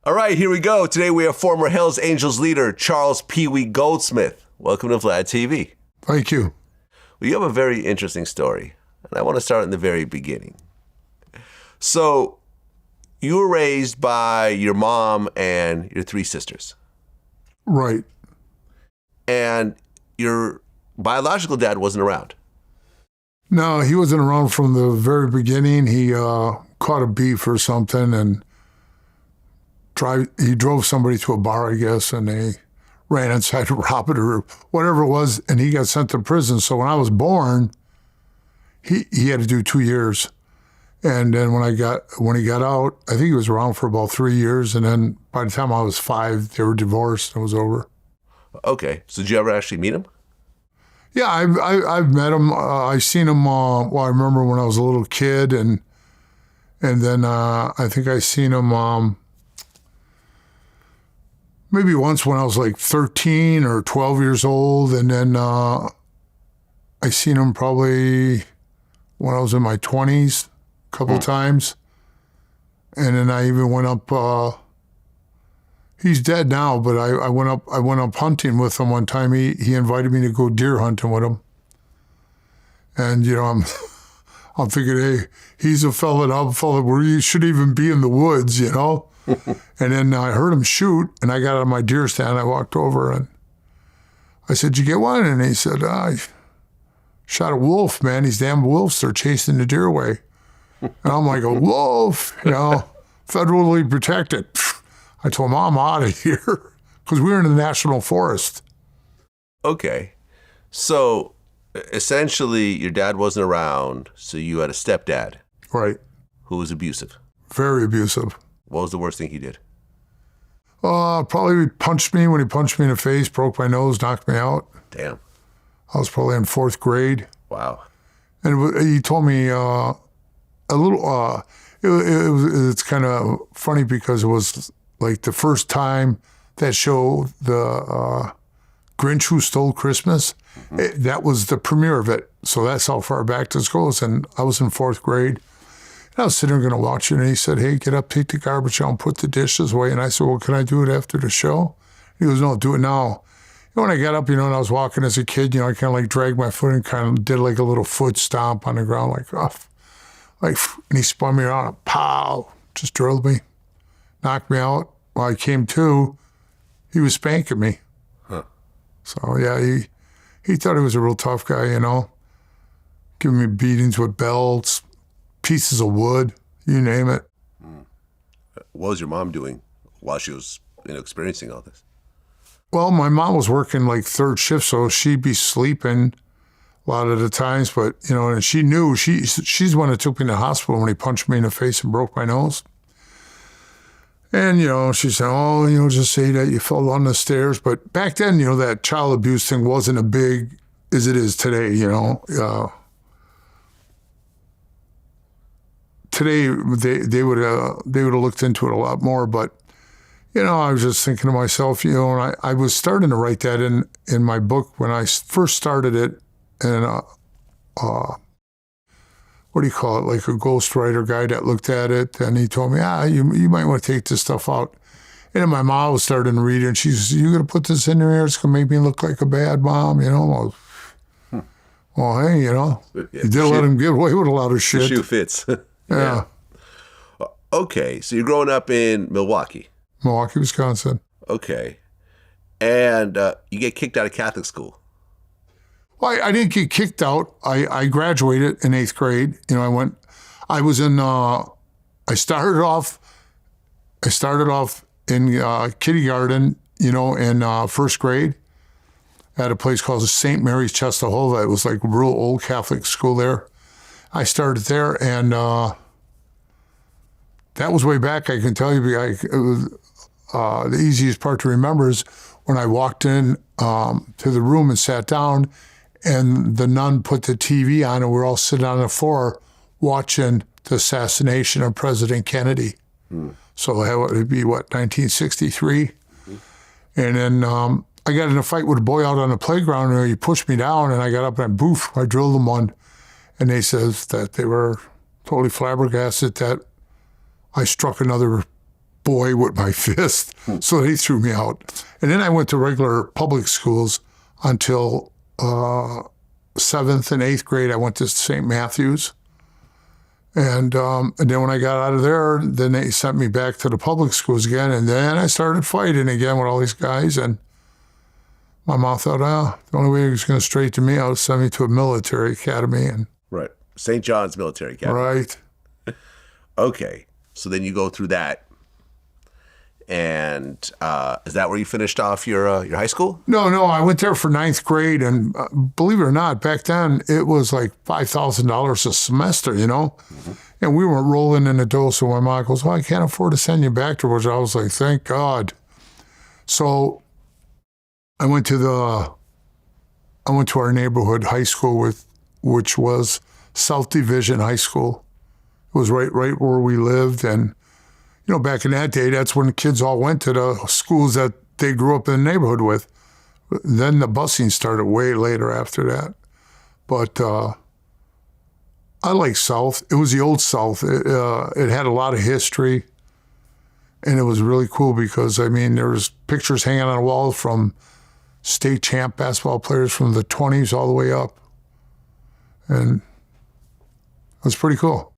All right, here we go. Today we have former Hells Angels leader Charles PeeWee Goldsmith. Welcome to Vlad TV. Thank you. Well, you have a very interesting story, and I want to start in the very beginning. So, you were raised by your mom and your three sisters. Right. And your biological dad wasn't around. No, he wasn't around from the very beginning. He caught a beef or something, and he drove somebody to a bar, I guess, and they ran inside to rob it or whatever it was, and he got sent to prison. So when I was born, he had to do 2 years. And then when he got out, I think he was around for about 3 years, and then by the time I was 5, they were divorced and it was over. Okay, so did you ever actually meet him? Yeah, I've met him. I seen him. Well, I remember when I was a little kid, and then I think I seen him maybe once when I was like 13 or 12 years old, and then I seen him probably when I was in my 20s a couple times, and then I even went up. He's dead now, but I went up hunting with him one time. He invited me to go deer hunting with him, and I'm thinking, hey, he's a fella where you should even be in the woods, And then I heard him shoot, and I got out of my deer stand. I walked over, and I said, "Did you get one?" And he said, "I shot a wolf, man. These damn wolves are chasing the deer away." And I'm like, "A wolf, federally protected." I told him, "I'm out of here," because we were in the national forest. Okay. So, essentially, your dad wasn't around, so you had a stepdad. Right. Who was abusive. Very abusive. What was the worst thing he did? Probably punched me when he punched me in the face, broke my nose, knocked me out. Damn. I was probably in 4th grade. Wow. And he told me a little, it's kind of funny because it was like the first time that show, the Grinch Who Stole Christmas, that was the premiere of it. So that's how far back this goes. And I was in 4th grade. And I was sitting there going to watch it, and he said, "Hey, get up, take the garbage out, and put the dishes away." And I said, "Well, can I do it after the show?" He goes, "No, do it now." When I got up, and I was walking as a kid, I kind of like dragged my foot and kind of did like a little foot stomp on the ground, and he spun me around, and pow, just drilled me, knocked me out. When I came to, he was spanking me. Huh. So, yeah, he thought he was a real tough guy, giving me beatings with belts, pieces of wood, you name it. What was your mom doing while she was experiencing all this? Well, my mom was working like 3rd shift, so she'd be sleeping a lot of the times. But, and she knew, she's the one that took me to the hospital when he punched me in the face and broke my nose. And, she said, "Oh, just say that you fell down the stairs." But back then, that child abuse thing wasn't as big as it is today, Today, they would have looked into it a lot more. But, I was just thinking to myself, and I was starting to write that in my book when I first started it. And what do you call it? Like a ghostwriter guy that looked at it, and he told me, you might want to take this stuff out. And then my mom was starting to read it, and she says, "You going to put this in there? It's going to make me look like a bad mom, Well, hey, you did let him get away with a lot of shit. The shoe fits. Yeah. Okay, so you're growing up in Milwaukee, Wisconsin. Okay. And you get kicked out of Catholic school. Well, I didn't get kicked out. I graduated in 8th grade. I started off in kindergarten, in 1st grade at a place called St. Mary's Czestochowa. It was like a real old Catholic school there. I started there, and that was way back. I can tell you, it was, the easiest part to remember is when I walked in to the room and sat down, and the nun put the TV on, and we're all sitting on the floor watching the assassination of President Kennedy. So that would be, 1963? And then I got in a fight with a boy out on the playground, and he pushed me down, and I got up and I drilled him one. And they says that they were totally flabbergasted that I struck another boy with my fist. So they threw me out. And then I went to regular public schools until 7th and 8th grade. I went to St. Matthew's. And then when I got out of there, then they sent me back to the public schools again. And then I started fighting again with all these guys. And my mom thought, the only way he was going to straighten me out was send me to a military academy. And Right. St. John's Military Academy. right. Okay. So then you go through that. And is that where you finished off your high school? No, I went there for 9th grade. And believe it or not, back then it was like $5,000 a semester, you know? Mm-hmm. And we were rolling in the dough. So my mom goes, well, I can't afford to send you back to which I was like, thank God. So I went to our neighborhood high school which was South Division High School. It was right where we lived. And, you know, back in that day, that's when the kids all went to the schools that they grew up in the neighborhood with. Then the busing started way later after that. But I like South. It was the old South. It had a lot of history. And it was really cool because, I mean, there was pictures hanging on the wall from state champ basketball players from the 20s all the way up. And it was pretty cool.